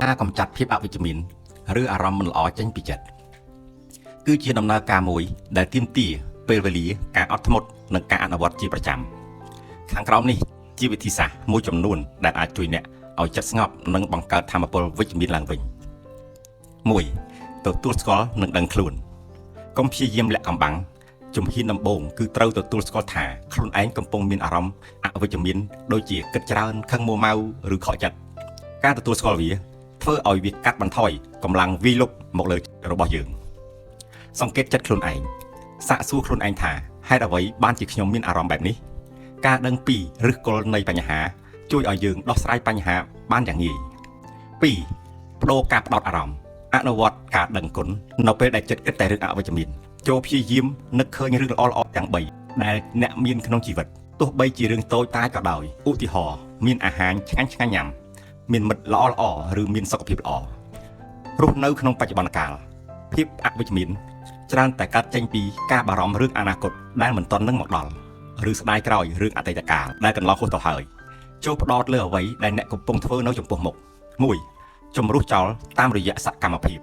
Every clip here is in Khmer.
ការកំចាត់ភាពអវិជ្ជមានឬអារម្មណ៍មិនល្អចេញពីចិត្តគឺជាដំណើរការមួយដែលទាមទារពេលវេលាការអត់ធ្មត់និងការអនុវត្តជាប្រចាំខាងក្រោមនេះជាវិធីសាស្ត្រមួយចំនួនដែលអាចជួយអ្នកឲ្យចិត្តស្ងប់និងបង្កើតថាមពលវិជ្ជមានឡើងវិញ 1. ទទួលស្គាល់និងដឹងខ្លួនកុំព្យាយាមលាក់កំបាំងជំហានដំបូងគឺត្រូវទទួលស្គាល់ថាខ្លួនឯងកំពុងមានអារម្មណ៍អវិជ្ជមានដូចជាគិតច្រើនខឹងមួម៉ៅឬខកចិត្តការទទួលស្គាល់វាធ្វើឲ្យវាកាត់បន្ថយកម្លាំងវាយលុកមកលើរបស់យើងសង្កេតចិត្តខ្លួនឯងសាកសួរខ្លួនឯងថាហេតុអ្វីបានជាខ្ញុំមានអារម្មណ៍បែបនេះការដឹងពីឫសគល់នៃបញ្ហាជួយឲ្យយើងដោះស្រាយបញ្ហាបានយ៉ាងងាយ 2. បដូរការផ្ដោតអារម្មណ៍អនុវត្តការដឹងគុណនៅពេលដែលចិត្តគិតតែរឿងអវិជ្ជមានចូលព្យាយាមនឹកឃើញរឿងល្អៗទាំង3ដែលអ្នកមានក្នុងជីវិតទោះបីជារឿងតូចតាចក៏ដោយឧទាហរណ៍មានអាហារឆ្ងាញ់ញ៉ាំមានមិត្តល្អឬមានសុខភាពល្អរស់នៅក្នុងបច្ចុប្បន្នកាលភាពអវិជ្ជមានច្រើនតែកើតចេញពីការបារម្ភរឿងអនាគតដែលមិនទាន់នឹងមកដល់ឬស្ដាយក្រោយរឿងអតីតកាលដែលកន្លងហួសទៅហើយចូលផ្ដោតលើអ្វីដែលអ្នកកំពុងធ្វើនៅចំពោះមុខ 1. ជំរុះចោលតាមរយៈសកម្មភាព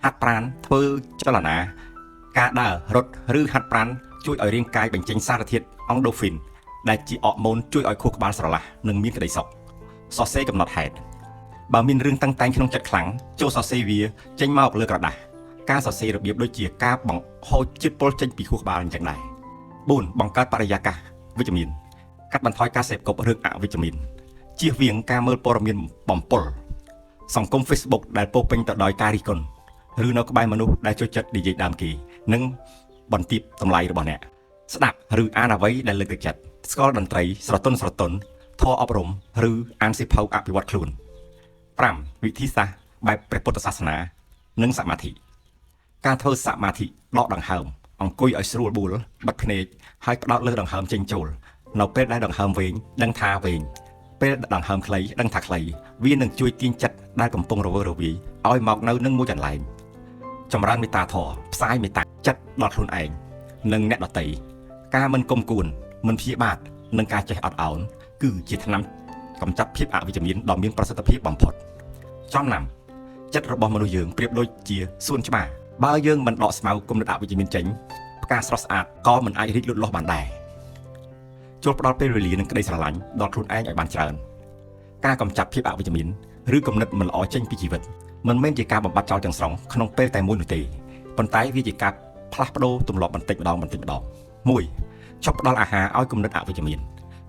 ហាត់ប្រាណធ្វើចលនាការដើររត់ឬហាត់ប្រាណជួយឲ្យរាងកាយបញ្ចេញសារធាតុអង់ដូហ្វីនដែលជាអរម៉ូនជួយឲ្យខួរក្បាលស្រឡះនិងមានក្តីសុខសរសេរកំណត់ហេតុបើមានរឿងតាំងតែងក្នុងចិត្តខ្លាំងចូលសរសេរវាចេញមកលើក្រដាសការសរសេររបៀបដូចជាការបង្ហូរជាតិពុលចេញពីខួរក្បាលអញ្ចឹងដែរ 4. បង្កើតបរិយាកាសវិជ្ជមានកាត់បន្ថយការសេពគប់រឿងអវិជ្ជមានជៀសវាងការមើលព័ត៌មានបំពុលសង្គម Facebook ដែលពោពេញទៅដោយការរិះគន់ឬនៅក្បែរមនុស្សដែលចូលចិត្តនិយាយដើមគេនិងបន្ទាបតម្លៃរបស់អ្នកស្ដាប់ឬអានអ្វីដែលលើកទឹកចិត្តស្គាល់តន្ត្រីស្រទន់ធម៌អប់រំឬអានសៀវភៅអភិវឌ្ឍខ្លួន 5. វិធីសាស្ត្របែបព្រះពុទ្ធសាសនានិងសមាធិការធ្វើសមាធិដកដង្ហើមអង្គុយឲ្យស្រួលបួលបិទភ្នែកហើយផ្ដោតលើដង្ហើមចេញចូលនៅពេលដែលដង្ហើមវែងដឹងថាវែងពេលដង្ហើមខ្លីដឹងថាខ្លីវានឹងជួយទាញចិត្តដែលកំពុងរវើរវាយឲ្យមកនៅនឹងមួយកន្លែងចម្រើនមេត្តាធម៌ផ្សាយមេត្តាចិត្តដល់ខ្លួនឯងនិងអ្នកដទៃការមិនគុំគួនមិនព្យាបាទនិងការចេះអត់ឱនគឺជាថ្នាំកម្ចាត់ភាពអវិជ្ជមានដ៏មានប្រសិទ្ធភាពបំផុតចំណាំចិត្តរបស់មនុស្សយើងប្រៀបដូចជាសួនច្បារបើយើងមិនដកស្មៅគុំនិតអវិជ្ជមានចេញផ្កាស្រស់ស្អាតក៏មិនអាចរីកលូតលាស់បានដែរចូលផ្ដល់ពេលវេលានិងក្តីស្រឡាញ់ដល់ខ្លួនឯងឲ្យបានច្រើនការកម្ចាត់ភាពអវិជ្ជមានឬគំនិតមិនល្អចេញពីជីវិតមិនមែនជាការបំបត្តិចោលទាំងស្រុងក្នុងពេលតែមួយនោះទេប៉ុន្តែវាជាការផ្លាស់ប្ដូរទម្លាប់បន្តិចម្ដង 1. ឈប់ផ្ដល់អាហារឲ្យគំនិតអវិជ្ជមាន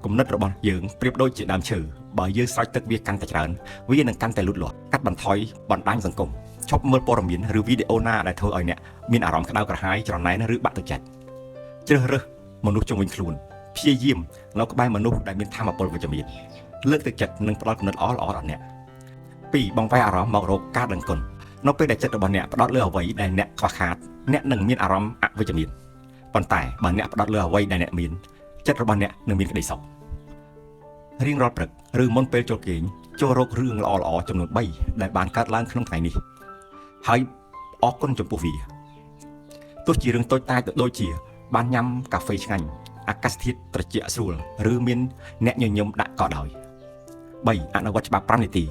គំនិតរបស់យើងប្រៀបដូចជាដើមឈើបើយើងស្រោចទឹកវាកាន់តែច្រើនវានឹងកាន់តែលូតលាស់កាត់បន្ថយបណ្ដាញសង្គមឈប់មើលព័ត៌មានឬវីដេអូណាដែលធ្វើឲ្យអ្នកមានអារម្មណ៍ក្តៅក្រហាយច្រណែនឬបាក់ទឹកចិត្តជ្រើសរើសមនុស្សជុំវិញខ្លួនព្យាយាមនៅក្បែរមនុស្សដែលមានថាមពលវិជ្ជមានលើកទឹកចិត្តនិងផ្ដល់គំនិតល្អៗដល់អ្នក 2. បង្វែរអារម្មណ៍មករកការដឹងគុណនៅពេលដែលចិត្តរបស់អ្នកផ្ដោតលើអ្វីដែលអ្នកខ្វះខាតអ្នកនឹងមានអារម្មណ៍អវិជ្ជមានប៉ុន្តែបើអ្នកផ្ដោតលើអ្វីដែលអ្នកមានចិត្តរបស់អ្នកនឹងមានក្តីសុខរៀងរាល់ព្រឹកឬមុនពេលចូលគេងចូលរករឿងល្អៗចំនួន3ដែលបានកើតឡើងក្នុងថ្ងៃនេះហើយអរគុណចំពោះវាទោះជារឿងតូចតាចដូចជាបានញ៉ាំកាហ្វេឆ្ងាញ់អាកាសធាតុត្រជាក់ស្រួលឬមានអ្នកញញឹមដាក់ក៏ដោយ 3. អនុវត្តច្បាប់5នាទី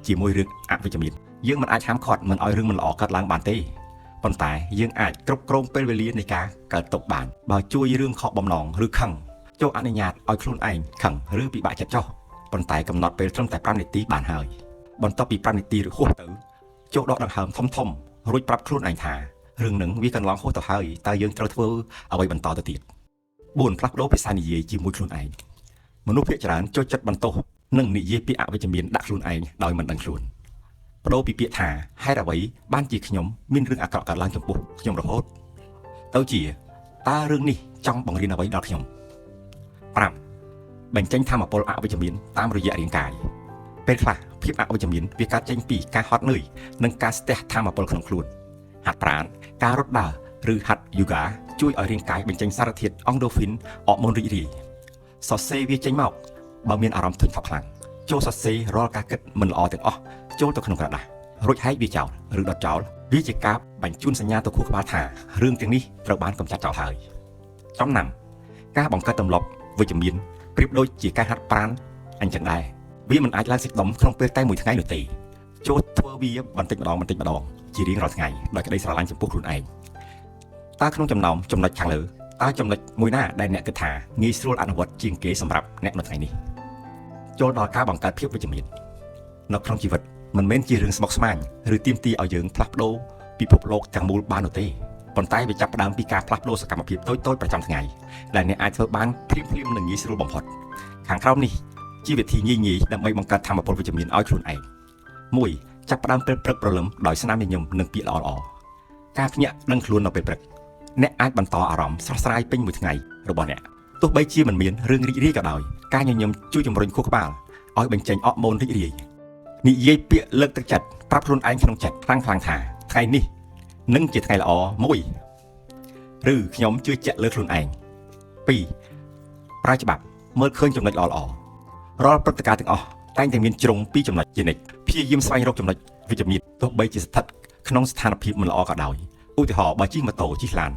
ជាមួយរឿងអវិជ្ជមានយើងមិនអាចហាមឃាត់មិនឲ្យរឿងមិនល្អកើតឡើងបានទេប៉ុន្តែយើងអាចគ្រប់គ្រងពេលវេលានៃការកើតទុកបានបើជួយរឿងខកបំណងឬខឹងចូលអនុញ្ញាតឲ្យខ្លួនឯងខឹងឬពិបាកចិត្តចុះប៉ុន្តែកំណត់ពេលត្រឹមតែ5នាទីបានហើយបន្ទាប់ពី5នាទីឬហួសទៅចូលដកដង្ហើមធំរួចប្រាប់ខ្លួនឯងថារឿងនឹងវាកន្លងហួសទៅហើយតើយើងត្រូវធ្វើអ្វីបន្តទៅទៀត 4. ផ្លាស់ប្ដូរភាសានិយាយជាមួយខ្លួនឯងមនុស្សភាគច្រើនចូលចិត្តបន្ទោសនិងនិយាយពាក្យអវិជ្ជមានដាក់ខ្លួនឯងដោយមិនដឹងខ្លួនបដូរពីពាក្យថាហេតុអ្វីបានជាខ្ញុំមានរឿងអាក្រក់កើតឡើងចំពោះខ្ញុំរហូតទៅជាតើរឿងនេះចង់បង្រៀនអ្វីដល់ខ្ញុំ 5. បញ្ចេញថាមពលអវិជ្ជមានតាមរយៈរាងកាយពេលខ្លះភាពអវិជ្ជមានវាកើតចេញពីការហត់នឿយនិងការស្ទះថាមពលក្នុងខ្លួនហាត់ប្រាណការរត់ដើរឬហាត់យូហ្គាជួយឲ្យរាងកាយបញ្ចេញសារធាតុអង់ដូហ្វីនអរម៉ូនរីករាយសរសេរវាចេញមកបើមានអារម្មណ៍ធុញថប់ខ្លាំងចូលសរសេររាល់ការគិតមិនល្អទាំងអស់ចូលទៅក្នុងក្រដាសរួចហែកវាចោលឬដុតចោលវាជាការបញ្ជូនសញ្ញាទៅខួរក្បាលថារឿងទាំងនេះត្រូវបានកម្ចាត់ចោលហើយចំណាំការបង្កើតទម្លាប់វិជ្ជមានប្រៀបដូចជាការហាត់ប្រាណអញ្ចឹងដែរវាមិនអាចឡើងសិទ្ធិដុំក្នុងពេលតែមួយថ្ងៃនោះទេ ចូលធ្វើវាបន្តិចម្ដងជារៀងរាល់ថ្ងៃដោយក្តីស្រឡាញ់ចំពោះខ្លួនឯងតើក្នុងចំណោមចំណុចខាងលើតើចំណុចមួយណាដែលអ្នកគិតថាងាយស្រួលអនុវត្តជាងគេសម្រាប់អ្នកនៅថ្ងៃនេះចូលដល់ការបង្កើតភាពវិជ្ជមាននៅក្នុងជីវិតមិនមែនជារឿងស្មុគស្មាញឬទាមទារឲ្យយើងផ្លាស់ប្ដូរពិភពលោកទាំងមូលបាននោះទេប៉ុន្តែវាចាប់ផ្ដើមពីការផ្លាស់ប្ដូរសកម្មភាពតូចៗប្រចាំថ្ងៃដែលអ្នកអាចធ្វើបានភ្លាមៗនិងងាយស្រួលបំផុតខាងក្រោមនេះជាវិធីងាយៗដើម្បីបង្កើតថាមពលវិជ្ជមានឲ្យខ្លួនឯង 1. ចាប់ផ្ដើមពេលព្រឹកព្រលឹមដោយស្នាមញញឹមនិងពាក្យល្អៗការភ្ញាក់ដឹងខ្លួននៅពេលព្រឹកអ្នកអាចបន្តអារម្មណ៍ស្រស់ស្រាយពេញមួយថ្ងៃរបស់អ្នកទោះបីជាមិនមានរឿងរីករាយក៏ដោយការញញឹមជួយជំរុញខួរក្បាលឲ្យបញ្ចេញអរម៉ូនរីករាយនិយាយពាក្យលើកទឹកចិត្តប្រាប់ខ្លួនឯងក្នុងចិត្តខ្លាំងៗថាថ្ងៃនេះនឹងជាថ្ងៃល្អមួយឬខ្ញុំជឿជាក់លើខ្លួនឯង 2. ប្រើច្បាប់មើលឃើញចំណុចល្អៗរាល់ព្រឹត្តិការណ៍ទាំងអស់តែងតែមានជ្រុងពីរចំណុចជានិច្ចព្យាយាមស្វែងរកចំណុចវិជ្ជមានទោះបីជាស្ថិតក្នុងស្ថានភាពមិនល្អក៏ដោយឧទាហរណ៍បើជិះម៉ូតូជិះឡាន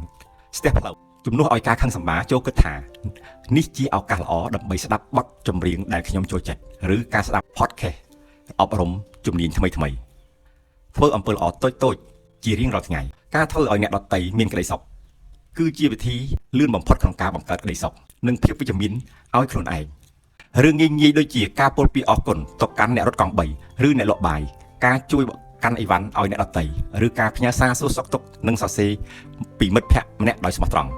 ស្ទះផ្លូវជំនួសឲ្យការខឹងសម្បាចូលគិតថានេះជាឱកាសល្អដើម្បីស្ដាប់បទចម្រៀងដែលខ្ញុំចូលចិត្តឬការស្ដាប់ podcast អប់រំជំនាញថ្មីធ្វើអំពើល្អតូចៗជារៀងរាល់ថ្ងៃការធ្វើឲ្យអ្នកដទៃមានក្តីសុខគឺជាវិធីលឿនបំផុតក្នុងការបង្កើតក្តីសុខនិងភាពវិជ្ជមានឲ្យខ្លួនឯងរឿងងាយៗដូចជាការពោលពាក្យអរគុណទៅកាន់អ្នករត់កង់3ឬអ្នកលក់បាយការជួយកាន់អីវ៉ាន់ឲ្យអ្នកដទៃឬការផ្ញើសារសួរសុខទុក្ខនិងសរសេរពីមិត្តភ័ក្តិម្នាក់ដោយស្មោះត្រង់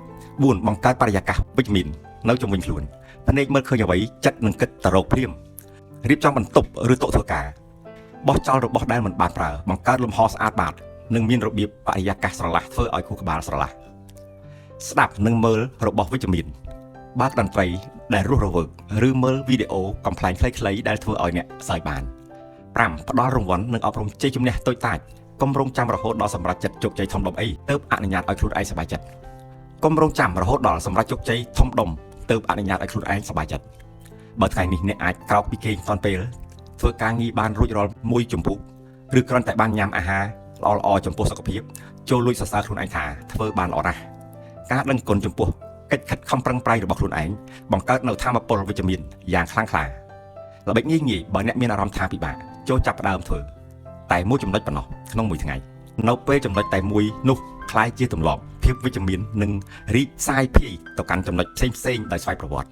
4. បង្កើតបរិយាកាសវិជ្ជមាននៅជុំវិញខ្លួនភ្នែកមើលឃើញអ្វីចិត្តនឹងគិតទៅរកព្រាមរៀបចំបន្ទប់ឬតុធ្វើការបោះចោលរបស់ដែលមិនបានប្រើបង្កើតលំហស្អាតបាតនិងមានរបៀបបរិយាកាសស្រឡះធ្វើឲ្យខួរក្បាលស្រឡះស្ដាប់និងមើលរបស់វិជ្ជមានបើកតន្ត្រីដែលរស់រវើកឬមើលវីដេអូកំប្លែងខ្លីៗដែលធ្វើឲ្យអ្នកសើចបាន 5. ផ្ដល់រង្វាន់និងអប់រំជ័យជំនះតូចតាចកុំរងចាំរហូតដល់សម្រេចចិត្តជោគជ័យធំដុំអីទើបអនុញ្ញាតឲ្យខ្លួនឯងសប្បាយចិត្តកុំរងចាំរហូតដល់សម្រេចជោគជ័យធំដុំទើបអនុញ្ញាតឲ្យខ្លួនឯងសប្បាយចិត្តបើថ្ងៃនេះអ្នកអាចក្រោកពីគេងទាន់ពេលធ្វើការងារបានរួចរាល់មួយជំពូកឬគ្រាន់តែបានញ៉ាំអាហារល្អៗចំពោះសុខភាពចូលលួចសរសើរខ្លួនឯងថាធ្វើបានល្អណាស់ការដឹងគុណចំពោះកិច្ចខិតខំប្រឹងប្រែងរបស់ខ្លួនឯងបង្កើតនូវថាមពលវិជ្ជមានយ៉ាងខ្លាំងក្លាល្បិចងាយៗបើអ្នកមានអារម្មណ៍ថាពិបាកចូលចាប់ផ្ដើមធ្វើតែមួយចំណុចប៉ុណ្ណោះក្នុងមួយថ្ងៃនៅពេលចំណុចតែមួយនោះคล้ายជាទម្លាប់ភាពវិជ្ជមាននឹងរីកសាយភាយទៅកាន់ចំណុចផ្សេងៗដោយស្វ័យប្រវត្តិ